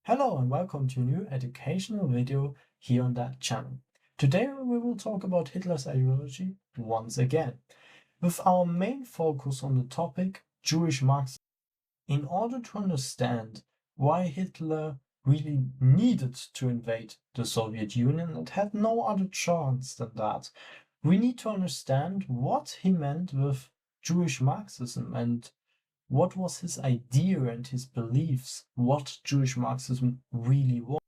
Hello and welcome to a new educational video here on that channel. Today we will talk about Hitler's ideology once again, with our main focus on the topic Jewish Marxism. In order to understand why Hitler really needed to invade the Soviet Union and had no other chance than that, we need to understand what he meant with Jewish Marxism and what was his idea and his beliefs, what Jewish Marxism really was.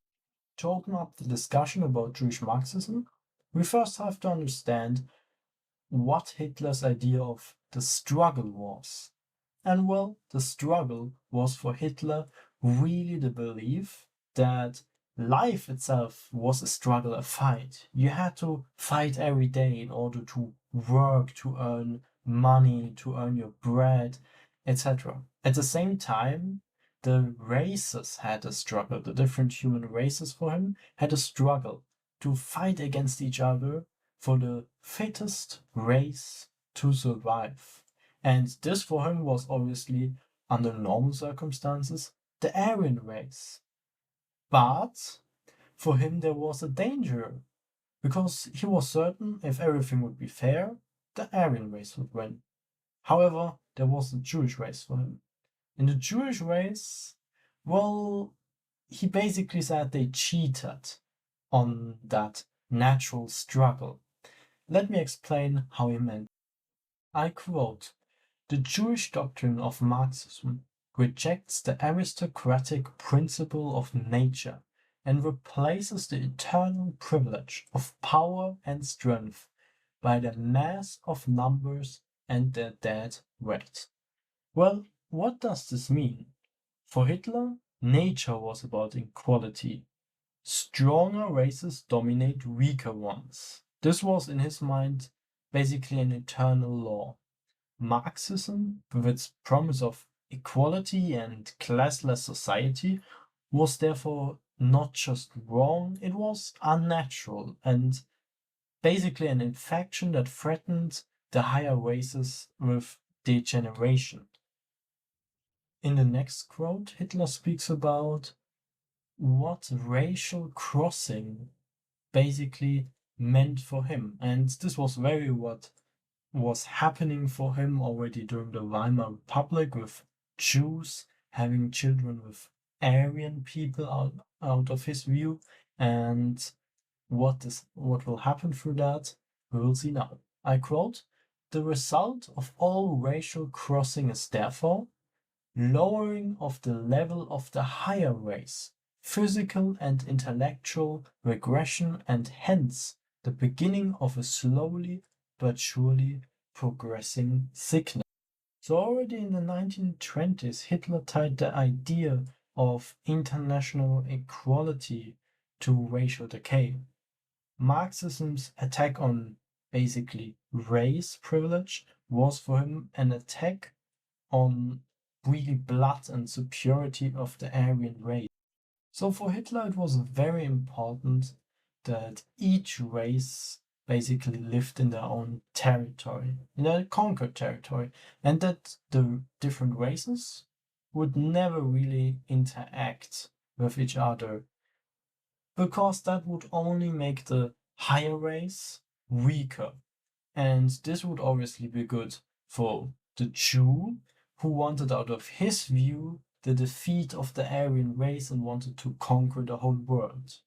To open up the discussion about Jewish Marxism, we first have to understand what Hitler's idea of the struggle was. And well, the struggle was for Hitler really the belief that life itself was a struggle, a fight. You had to fight every day in order to work, to earn money, to earn your bread, etc. At the same time, the races had a struggle. The different human races for him had a struggle to fight against each other for the fittest race to survive. And this for him was obviously, under normal circumstances, the Aryan race. But for him there was a danger, because he was certain if everything would be fair, the Aryan race would win. However, there was the Jewish race for him. In the Jewish race, well, he basically said they cheated on that natural struggle. Let me explain how he meant. I quote, "The Jewish doctrine of Marxism rejects the aristocratic principle of nature and replaces the eternal privilege of power and strength by the mass of numbers and their dead weight." Well, what does this mean? For Hitler, nature was about equality. Stronger races dominate weaker ones. This was, in his mind, basically an eternal law. Marxism, with its promise of equality and classless society, was therefore not just wrong, it was unnatural and basically an infection that threatened the higher races with degeneration. In the next quote, Hitler speaks about what racial crossing basically meant for him. And this was very what was happening for him already during the Weimar Republic, with Jews having children with Aryan people out of his view. And what will happen through that, we will see now. I quote, "The result of all racial crossing is therefore lowering of the level of the higher race, physical and intellectual regression, and hence the beginning of a slowly but surely progressing sickness." So already in the 1920s, Hitler tied the idea of international equality to racial decay. Marxism's attack on basically race privilege was for him an attack on really blood and superiority of the Aryan race. So for Hitler, it was very important that each race basically lived in their own territory, in a conquered territory, and that the different races would never really interact with each other, because that would only make the higher race weaker. And this would obviously be good for the Jew, who wanted, out of his view, the defeat of the Aryan race and wanted to conquer the whole world.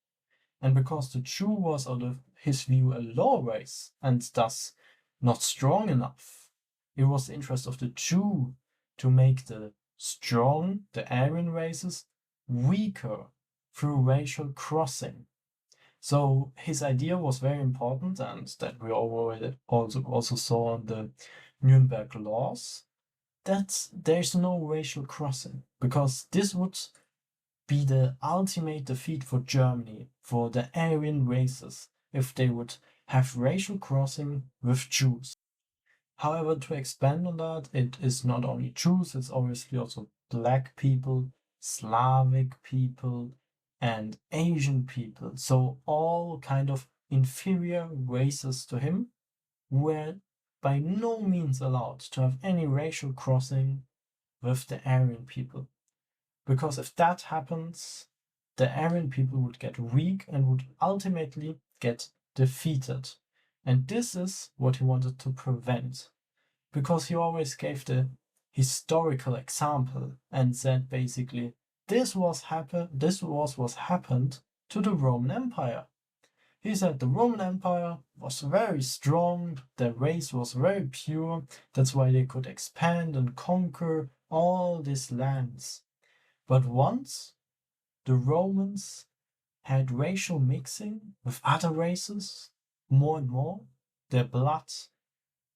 And because the Jew was, out of his view, a lower race and thus not strong enough, it was the interest of the Jew to make the strong, the Aryan races, weaker through racial crossing. So his idea was very important, and that we already also saw in the Nuremberg laws, that there's no racial crossing, because this would be the ultimate defeat for Germany, for the Aryan races, if they would have racial crossing with Jews. However, to expand on that, it is not only Jews, it's obviously also black people, Slavic people, and Asian people. So all kind of inferior races to him were by no means allowed to have any racial crossing with the Aryan people. Because if that happens, the Aryan people would get weak and would ultimately get defeated. And this is what he wanted to prevent, because he always gave the historical example and said basically this was what happened to the Roman Empire. He said the Roman Empire was very strong, their race was very pure, that's why they could expand and conquer all these lands. But once the Romans had racial mixing with other races more and more, their blood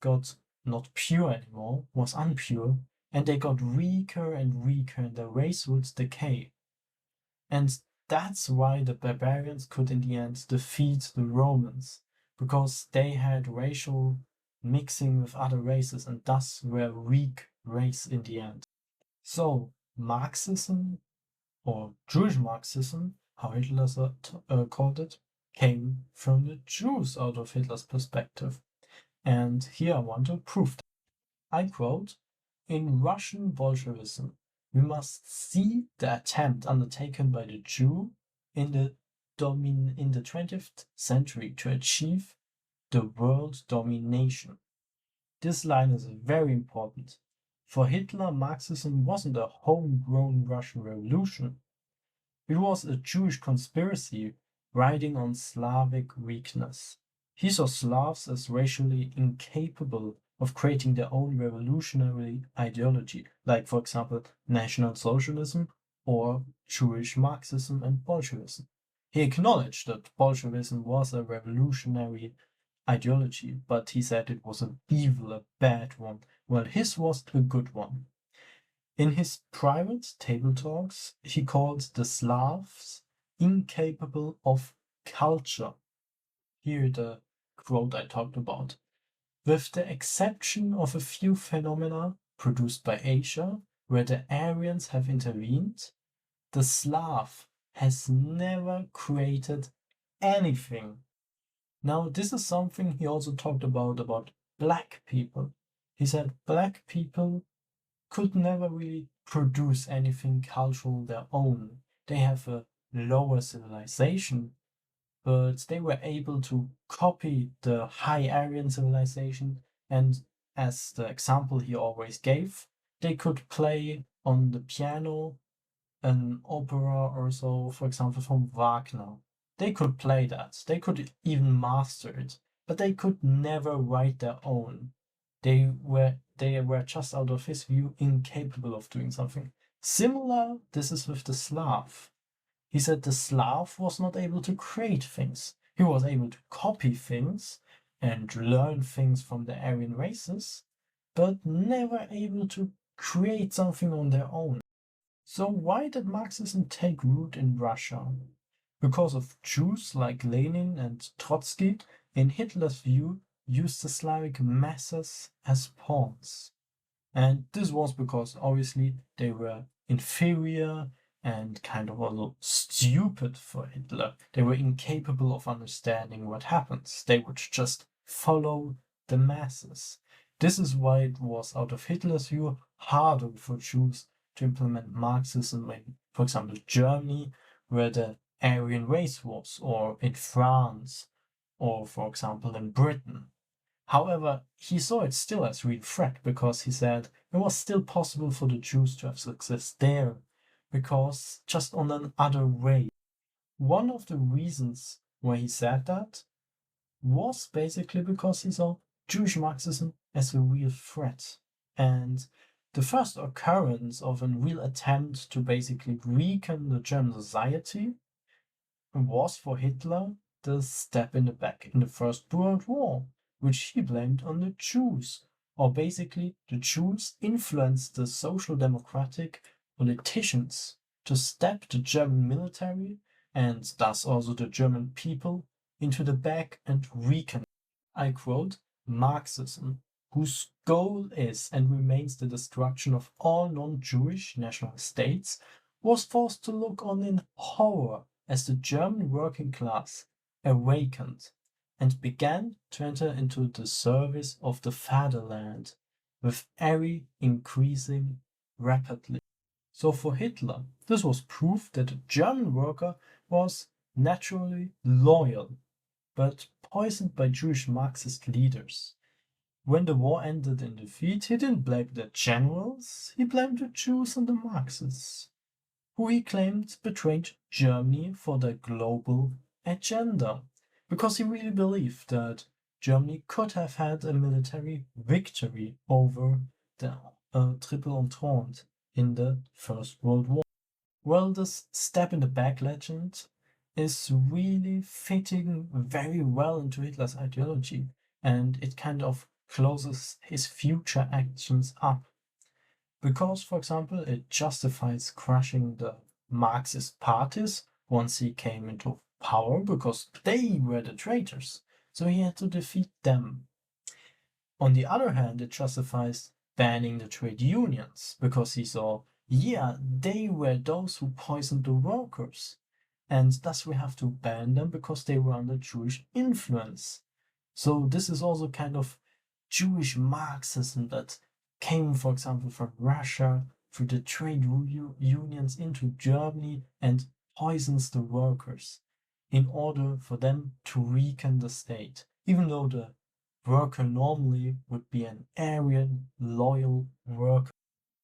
got not pure anymore, was unpure, and they got weaker and weaker, and their race would decay. And that's why the barbarians could in the end defeat the Romans, because they had racial mixing with other races and thus were a weak race in the end. So Marxism, or Jewish Marxism, how Hitler called it, came from the Jews out of Hitler's perspective. And here I want to prove that. I quote, "In Russian Bolshevism, we must see the attempt undertaken by the Jew in the 20th century to achieve the world domination." This line is very important. For Hitler, Marxism wasn't a homegrown Russian revolution. It was a Jewish conspiracy riding on Slavic weakness. He saw Slavs as racially incapable of creating their own revolutionary ideology, like, for example, National Socialism or Jewish Marxism and Bolshevism. He acknowledged that Bolshevism was a revolutionary ideology, but he said it was an evil, a bad one, while his was a good one. In his private table talks, he called the Slavs incapable of culture. Here the quote I talked about. With the exception of a few phenomena produced by Asia, where the Aryans have intervened, the Slav has never created anything. Now, this is something he also talked about black people. He said black people could never really produce anything cultural their own. They have a lower civilization, but they were able to copy the high Aryan civilization, and as the example he always gave, they could play on the piano an opera or so, for example, from Wagner. They could play that, they could even master it, but they could never write their own. They were just out of his view incapable of doing something. Similar, this is with the Slav. He said the Slav was not able to create things. He was able to copy things and learn things from the Aryan races, but never able to create something on their own. So why did Marxism take root in Russia? Because of Jews like Lenin and Trotsky, in Hitler's view, used the Slavic masses as pawns. And this was because obviously they were inferior and kind of a little stupid for Hitler. They were incapable of understanding what happens. They would just follow the masses. This is why it was, out of Hitler's view, harder for Jews to implement Marxism in, for example, Germany, where the Aryan race was, or in France, or for example in Britain. However, he saw it still as a real threat, because he said it was still possible for the Jews to have success there, because just on another way. One of the reasons why he said that was basically because he saw Jewish Marxism as a real threat. And the first occurrence of a real attempt to basically weaken the German society was for Hitler the stab in the back in the First World War, which he blamed on the Jews. Or basically, the Jews influenced the social democratic politicians to stab the German military, and thus also the German people, into the back and weaken, I quote, Marxism, whose goal is and remains the destruction of all non-Jewish national states, was forced to look on in horror as the German working class awakened and began to enter into the service of the fatherland, with every increasing rapidly. So for Hitler, this was proof that the German worker was naturally loyal, but poisoned by Jewish Marxist leaders. When the war ended in defeat, he didn't blame the generals, he blamed the Jews and the Marxists, who he claimed betrayed Germany for their global agenda, because he really believed that Germany could have had a military victory over the Triple Entente in the First World War. Well, this stab in the back legend is really fitting very well into Hitler's ideology, and it kind of closes his future actions up. Because, for example, it justifies crushing the Marxist parties once he came into power, because they were the traitors. So he had to defeat them. On the other hand, it justifies banning the trade unions, because he saw, yeah, they were those who poisoned the workers. And thus we have to ban them because they were under Jewish influence. So this is also kind of Jewish Marxism that came, for example, from Russia through the trade unions into Germany and poisons the workers in order for them to weaken the state, even though the worker normally would be an Aryan, loyal worker.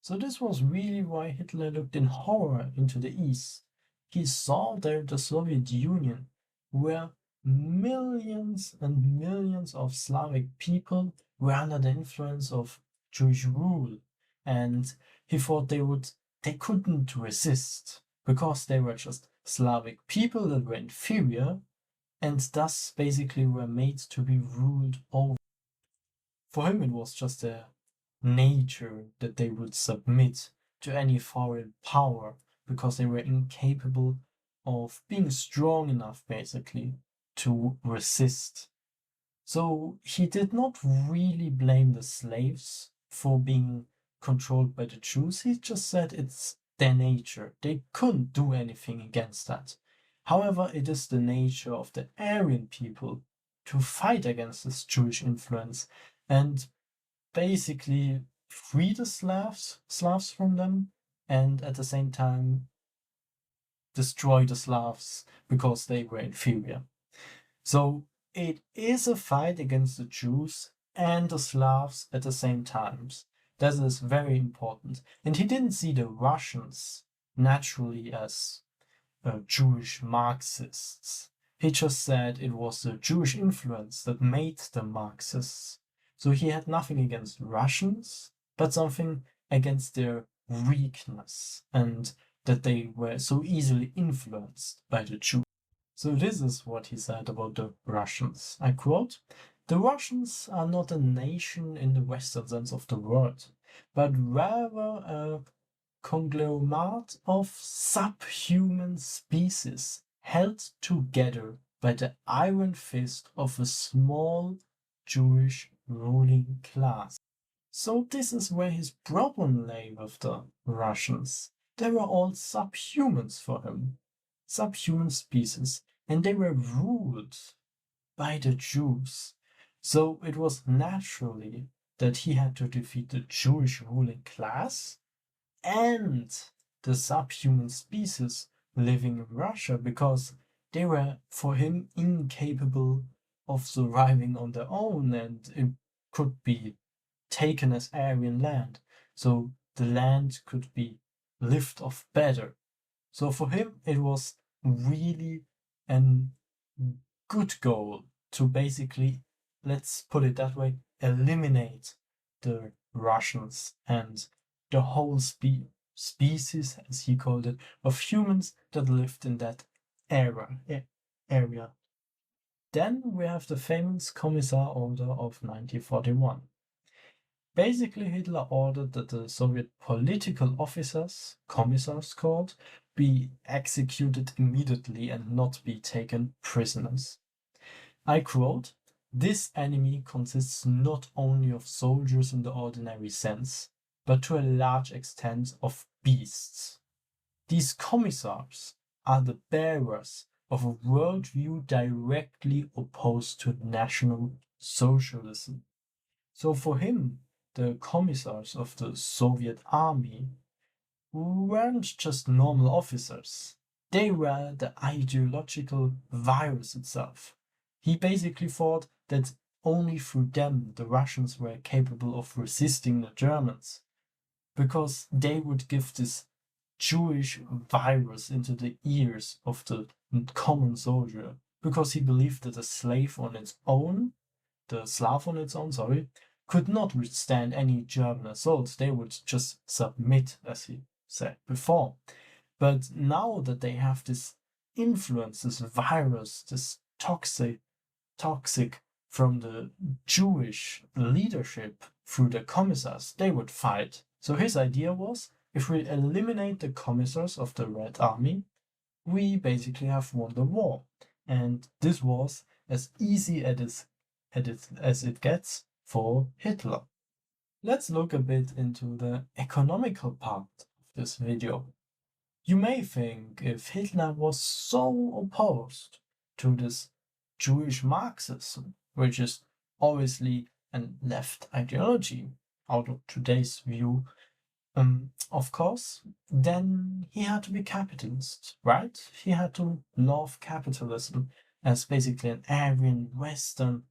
So this was really why Hitler looked in horror into the East. He saw there the Soviet Union, where millions and millions of Slavic people were under the influence of Jewish rule, and he thought they couldn't resist because they were just Slavic people that were inferior and thus basically were made to be ruled over. For him, it was just a nature that they would submit to any foreign power because they were incapable of being strong enough, basically, to resist. So he did not really blame the slaves for being controlled by the Jews. He just said it's their nature. They couldn't do anything against that. However, it is the nature of the Aryan people to fight against this Jewish influence and basically free the Slavs from them, and at the same time destroy the Slavs because they were inferior. So it is a fight against the Jews and the Slavs at the same time. That is very important. And he didn't see the Russians naturally as Jewish Marxists. He just said it was the Jewish influence that made them Marxists. So he had nothing against Russians, but something against their weakness and that they were so easily influenced by the Jews. So this is what he said about the Russians. I quote, "The Russians are not a nation in the Western sense of the word, but rather a conglomerate of subhuman species held together by the iron fist of a small Jewish ruling class." So this is where his problem lay with the Russians. They were all subhumans for him, subhuman species, and they were ruled by the Jews. So it was naturally that he had to defeat the Jewish ruling class and the subhuman species living in Russia because they were, for him, incapable of surviving on their own and it could be taken as Aryan land. So the land could be lived off better. So for him, it was really a good goal to basically, let's put it that way, eliminate the Russians and the whole species, as he called it, of humans that lived in that area. Then we have the famous Commissar Order of 1941. Basically, Hitler ordered that the Soviet political officers, commissars called, be executed immediately and not be taken prisoners. I quote, "This enemy consists not only of soldiers in the ordinary sense, but to a large extent of beasts. These commissars are the bearers of a worldview directly opposed to National Socialism." So for him, the commissars of the Soviet army weren't just normal officers. They were the ideological virus itself. He basically thought that only through them the Russians were capable of resisting the Germans, because they would give this Jewish virus into the ears of the common soldier, because he believed that a slave on its own, the Slav on its own, sorry, could not withstand any German assault. They would just submit, as he said before. But now that they have this influence, this virus, this toxic from the Jewish leadership through the commissars, they would fight. So his idea was, if we eliminate the commissars of the Red Army, we basically have won the war. And this was as easy as it gets for Hitler. Let's look a bit into the economical part of this video. You may think, if Hitler was so opposed to this Jewish Marxism, which is obviously a left ideology out of today's view, of course, then he had to be capitalist, right? He had to love capitalism as basically an Aryan Western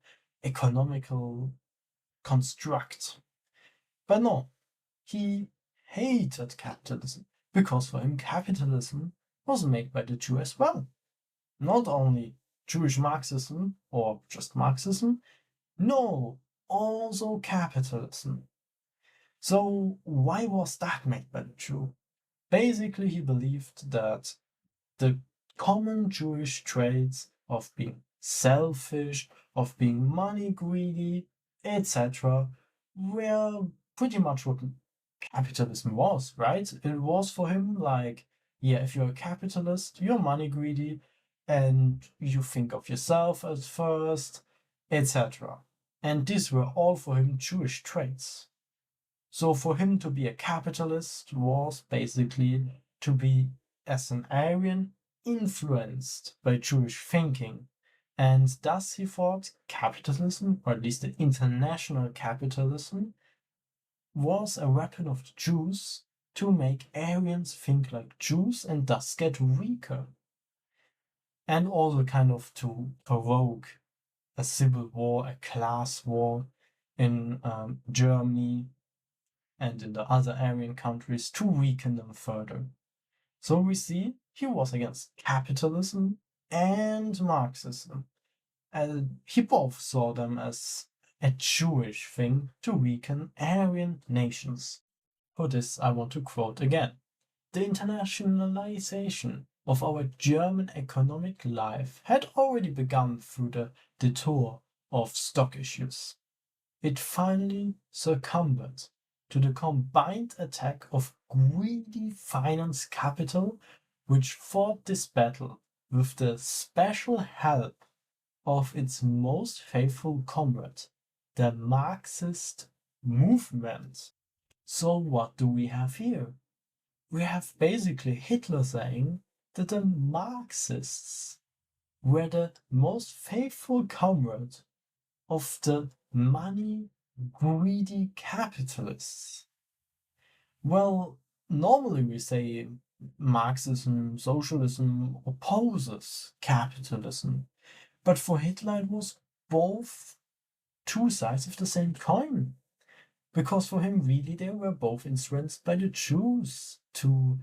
economical construct. But no, he hated capitalism, because for him capitalism was made by the Jew as well. Not only Jewish Marxism or just Marxism, no, also capitalism. So why was that made by the Jew? Basically, he believed that the common Jewish traits of being selfish, of being money greedy, etc., were pretty much what capitalism was, right? It was for him like, yeah, if you're a capitalist, you're money greedy, and you think of yourself at first, etc. And these were all for him Jewish traits. So for him to be a capitalist was basically to be, as an Aryan, influenced by Jewish thinking. And thus he thought capitalism, or at least the international capitalism, was a weapon of the Jews to make Aryans think like Jews and thus get weaker. And also kind of to provoke a civil war, a class war in Germany and in the other Aryan countries to weaken them further. So we see he was against capitalism and Marxism. And he both saw them as a Jewish thing to weaken Aryan nations. For this, I want to quote again. The internationalization of our German economic life had already begun through the detour of stock issues. It finally succumbed to the combined attack of greedy finance capital, which fought this battle with the special help of its most faithful comrade, the Marxist movement. So what do we have here? We have basically Hitler saying that the Marxists were the most faithful comrade of the money greedy capitalists. Well, normally we say Marxism, socialism opposes capitalism, but for Hitler it was both two sides of the same coin. Because for him, really, they were both influenced by the Jews to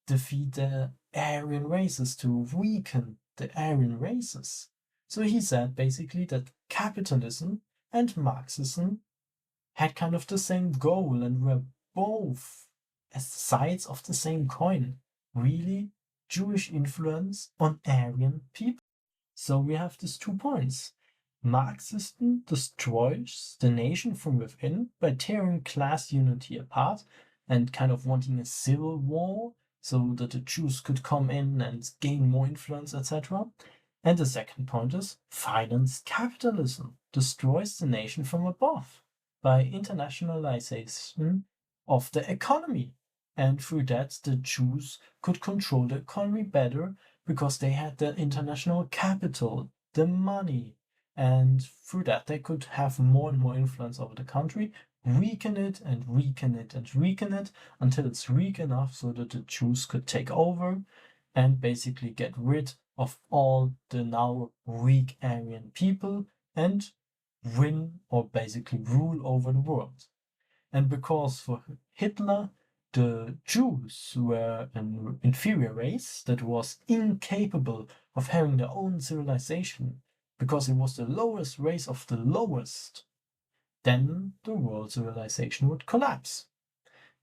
defeat the Aryan races, to weaken the Aryan races. So he said basically that capitalism and Marxism had kind of the same goal and were both as sides of the same coin. Really, Jewish influence on Aryan people. So we have these 2 points. Marxism destroys the nation from within by tearing class unity apart and kind of wanting a civil war so that the Jews could come in and gain more influence, etc. And the second point is finance capitalism destroys the nation from above by internationalization of the economy. And through that, the Jews could control the economy better because they had the international capital, the money, and through that they could have more and more influence over the country, weaken it and weaken it and weaken it until it's weak enough so that the Jews could take over and basically get rid of all the now weak Aryan people and win or basically rule over the world. And because for Hitler, the Jews were an inferior race that was incapable of having their own civilization, because it was the lowest race of the lowest, then the world civilization would collapse.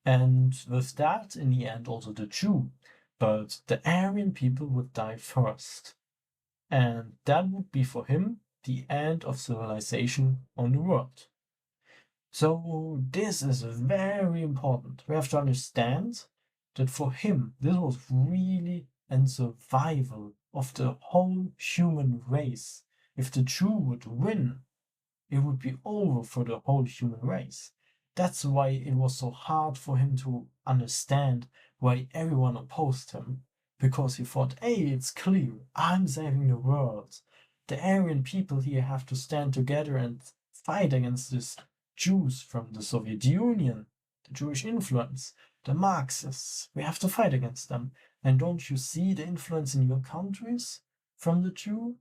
And with that, in the end, also the Jew. But the Aryan people would die first. And that would be for him the end of civilization on the world. So this is very important. We have to understand that for him, this was really a survival of the whole human race. If the Jew would win, it would be over for the whole human race. That's why it was so hard for him to understand why everyone opposed him. Because he thought, hey, it's clear, I'm saving the world. The Aryan people here have to stand together and fight against these Jews from the Soviet Union, the Jewish influence, the Marxists. We have to fight against them. And don't you see the influence in your countries from the Jew?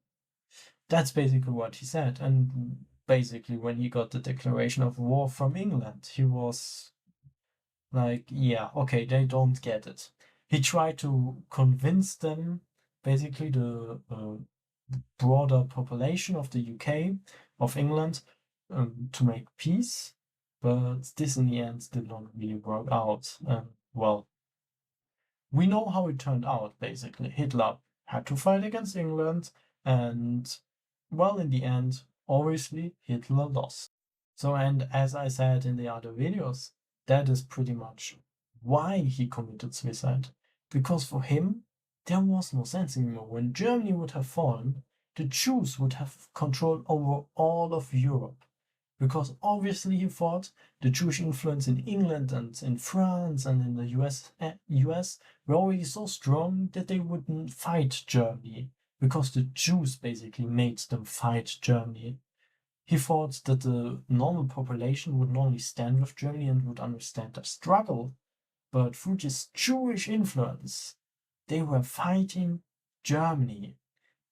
That's basically what he said. And basically, when he got the declaration of war from England, he was like, yeah, okay, they don't get it. He tried to convince them, basically the broader population of the UK, of England, to make peace, but this in the end did not really work out. Well, we know how it turned out, basically. Hitler had to fight against England, and, well, in the end, obviously, Hitler lost. So, and as I said in the other videos, that is pretty much why he committed suicide. Because for him, there was no sense anymore. When Germany would have fallen, the Jews would have control over all of Europe. Because obviously he thought the Jewish influence in England and in France and in the US were already so strong that they wouldn't fight Germany, because the Jews basically made them fight Germany. He thought that the normal population would not only stand with Germany and would understand their struggle, but through this Jewish influence, they were fighting Germany.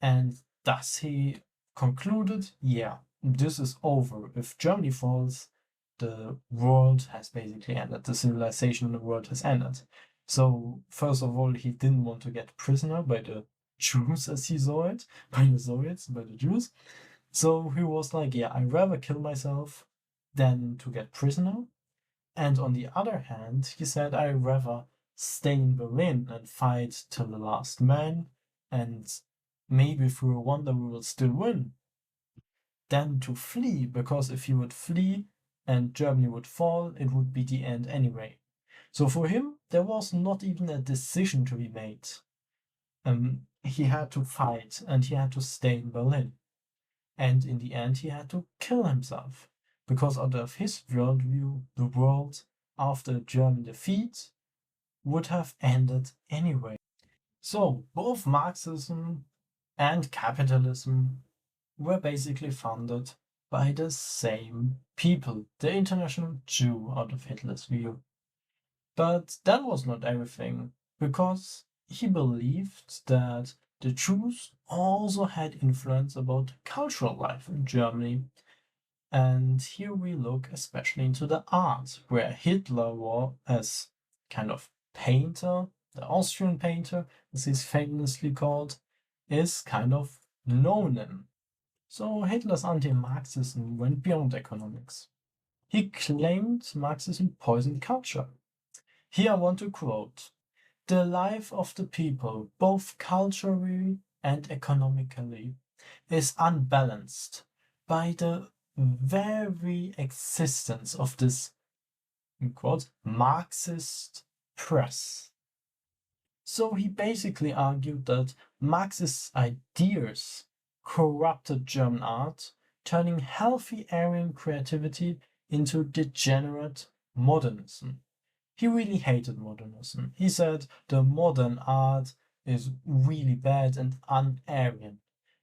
And thus he concluded, yeah, this is over. If Germany falls, the world has basically ended. The civilization in the world has ended. So, first of all, he didn't want to get prisoner by the Jews, as he saw it, by the Soviets, by the Jews. So he was like, yeah, I'd rather kill myself than to get prisoner. And on the other hand, he said, I'd rather stay in Berlin and fight till the last man, and maybe through a wonder we will still win, than to flee, because if he would flee and Germany would fall, it would be the end anyway. So for him, there was not even a decision to be made. He had to fight and he had to stay in Berlin. And in the end, he had to kill himself, because out of his worldview, the world, after German defeat, would have ended anyway. So both Marxism and capitalism were basically funded by the same people, the international Jew out of Hitler's view. But that was not everything, because he believed that the Jews also had influence about cultural life in Germany. And here we look especially into the art, where Hitler was as kind of painter, the Austrian painter, as he's famously called, is kind of known in. So Hitler's anti-Marxism went beyond economics. He claimed Marxism poisoned culture. Here I want to quote, "The life of the people, both culturally and economically, is unbalanced by the very existence of this, in quotes, Marxist press." So he basically argued that Marxist ideas corrupted German art, turning healthy Aryan creativity into degenerate modernism. He really hated modernism. He said the modern art is really bad and un-Aryan.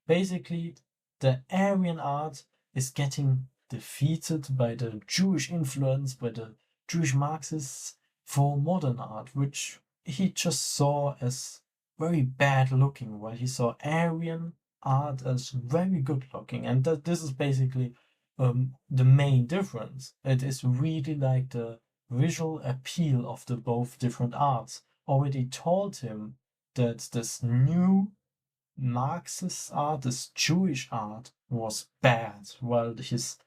Basically, the Aryan art is getting defeated by the Jewish influence, by the Jewish Marxists for modern art, which he just saw as very bad looking, while he saw Aryan art as very good looking. And that this is basically the main difference. It is really like the visual appeal of the both different arts already told him that this new Marxist art, this Jewish art, was bad, while his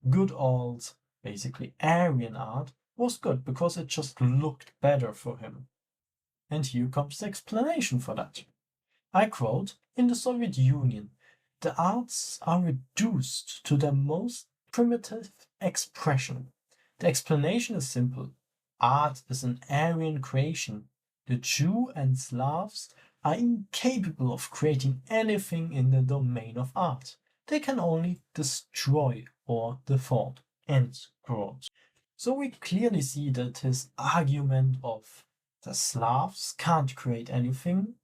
good old, basically Aryan art was good because it just looked better for him. And here comes the explanation for that. I quote, "In the Soviet Union, the arts are reduced to their most primitive expression. The explanation is simple. Art is an Aryan creation. The Jew and Slavs are incapable of creating anything in the domain of art. They can only destroy or default." End quote. So we clearly see that his argument of the Slavs can't create anything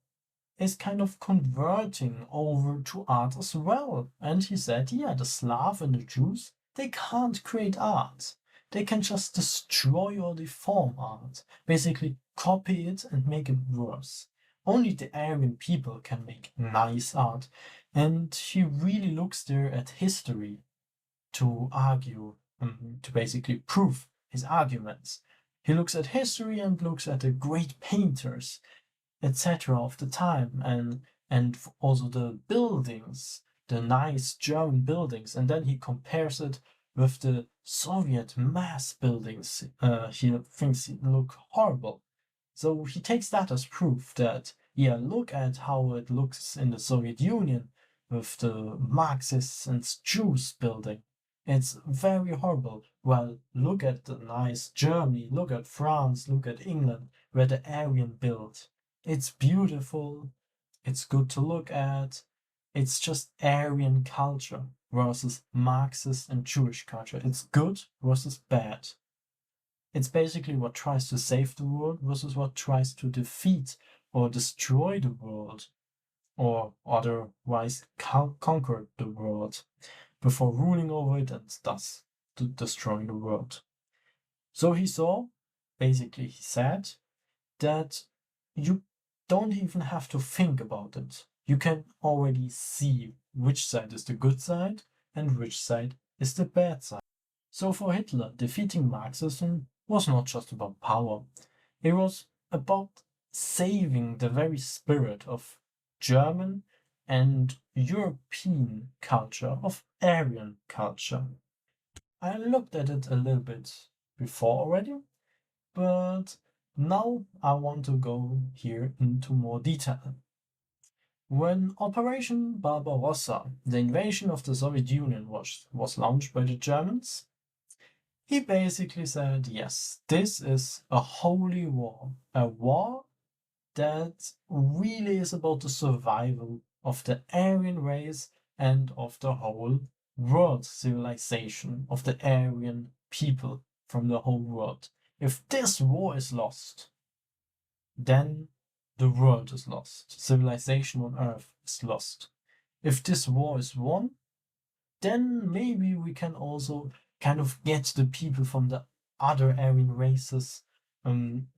is kind of converting over to art as well. And he said, yeah, the Slav and the Jews, they can't create art. They can just destroy or deform art, basically copy it and make it worse. Only the Aryan people can make nice art. And he really looks there at history to argue, to basically prove his arguments. He looks at history and looks at the great painters, etc. of the time, and also the buildings, the nice German buildings, and then he compares it with the Soviet mass buildings. He thinks it look horrible. So he takes that as proof that, yeah, look at how it looks in the Soviet Union with the Marxists and Jews building. It's very horrible. Well, look at the nice Germany, look at France, look at England, where the Aryan built. It's beautiful, it's good to look at. It's just Aryan culture versus Marxist and Jewish culture. It's good versus bad. It's basically what tries to save the world versus what tries to defeat or destroy the world, or otherwise conquer the world before ruling over it and thus to destroying the world. So he saw, basically he said, that you don't even have to think about it. You can already see which side is the good side and which side is the bad side. So for Hitler, defeating Marxism was not just about power. It was about saving the very spirit of German and European culture, of Aryan culture. I looked at it a little bit before already, but now I want to go here into more detail. When Operation Barbarossa, the invasion of the Soviet Union, was launched by the Germans, he basically said, yes, this is a holy war, a war that really is about the survival of the Aryan race and of the whole world civilization, of the Aryan people from the whole world. If this war is lost, then the world is lost. Civilization on Earth is lost. If this war is won, then maybe we can also kind of get the people from the other Aryan races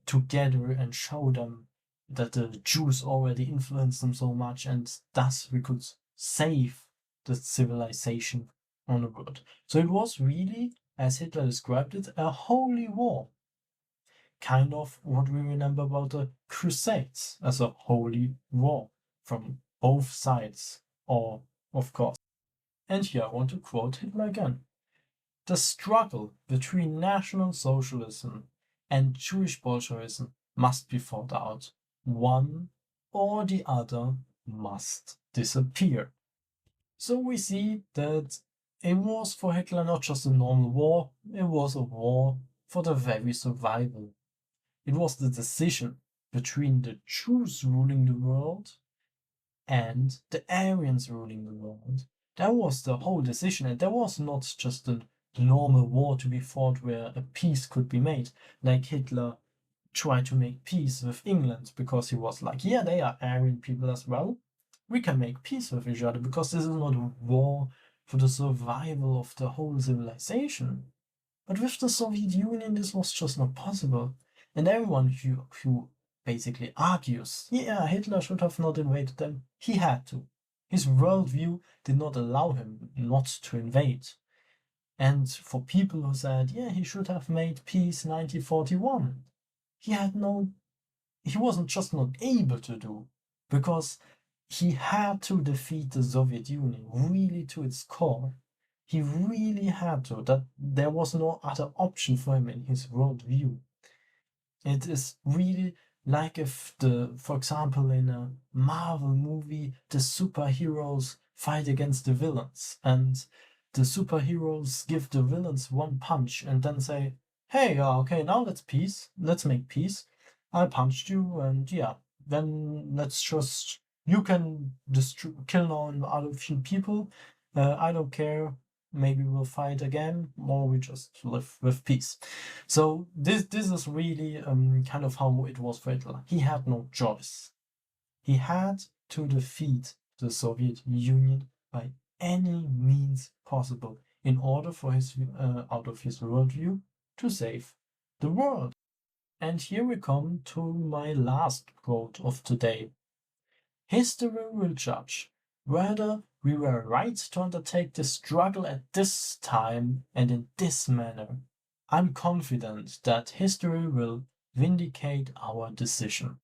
together and show them that the Jews already influenced them so much, and thus we could save the civilization on the world. So it was really, as Hitler described it, a holy war. Kind of what we remember about the Crusades as a holy war from both sides, or of course. And here I want to quote Hitler again. "The struggle between National Socialism and Jewish Bolshevism must be fought out. One or the other must disappear." So we see that it was for Hitler not just a normal war, it was a war for the very survival. It was the decision between the Jews ruling the world and the Aryans ruling the world. That was the whole decision, and there was not just a normal war to be fought where a peace could be made, like Hitler tried to make peace with England because he was like, yeah, they are Aryan people as well. We can make peace with each other because this is not a war for the survival of the whole civilization. But with the Soviet Union, this was just not possible. And everyone who basically argues, yeah, Hitler should have not invaded them, he had to. His worldview did not allow him not to invade. And for people who said, yeah, he should have made peace 1941, he wasn't just not able to do, because he had to defeat the Soviet Union really to its core. He really had to. That there was no other option for him in his worldview. It is really like if for example, in a Marvel movie, the superheroes fight against the villains, and the superheroes give the villains one punch and then say, "Hey, okay, now let's peace. Let's make peace. I punched you, and yeah, then let's just you can kill now other few people. I don't care. Maybe we'll fight again, or we just live with peace." So this is really kind of how it was for Hitler. He had no choice. He had to defeat the Soviet Union by any means possible in order for his out of his worldview to save the world. And here we come to my last quote of today. History will judge whether we were right to undertake this struggle at this time and in this manner. I'm confident that history will vindicate our decision.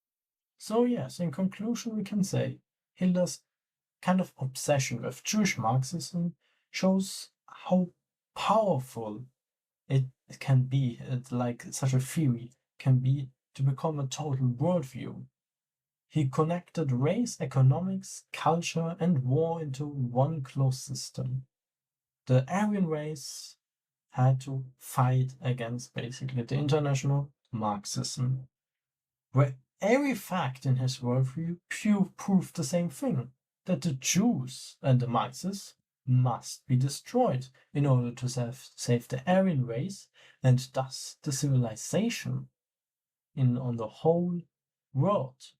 So yes, in conclusion we can say Hitler's kind of obsession with Jewish Marxism shows how powerful it can be, like such a theory can be, to become a total worldview. He connected race, economics, culture, and war into one closed system. The Aryan race had to fight against basically the international Marxism, where every fact in his worldview proved the same thing, that the Jews and the Marxists must be destroyed in order to save the Aryan race and thus the civilization on the whole world.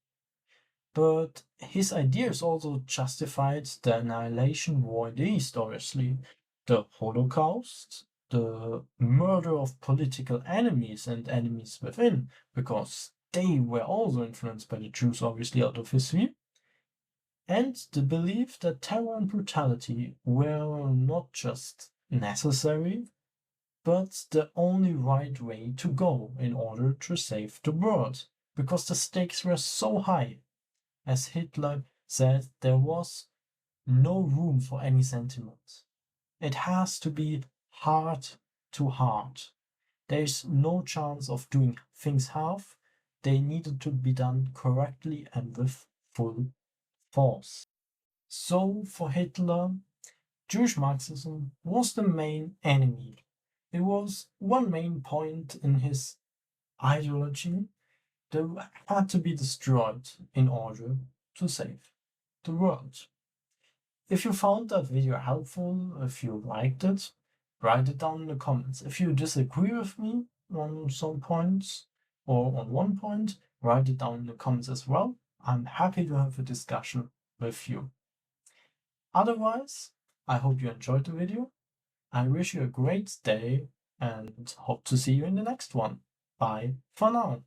But his ideas also justified the annihilation war in the East, obviously, the Holocaust, the murder of political enemies and enemies within, because they were also influenced by the Jews, obviously, out of his view, and the belief that terror and brutality were not just necessary, but the only right way to go in order to save the world, because the stakes were so high. As Hitler said, there was no room for any sentiment. It has to be heart to heart. There is no chance of doing things half. They needed to be done correctly and with full force. So for Hitler, Jewish Marxism was the main enemy. It was one main point in his ideology that had to be destroyed in order to save the world. If you found that video helpful, if you liked it, write it down in the comments. If you disagree with me on some points or on one point, write it down in the comments as well. I'm happy to have a discussion with you. Otherwise, I hope you enjoyed the video. I wish you a great day and hope to see you in the next one. Bye for now.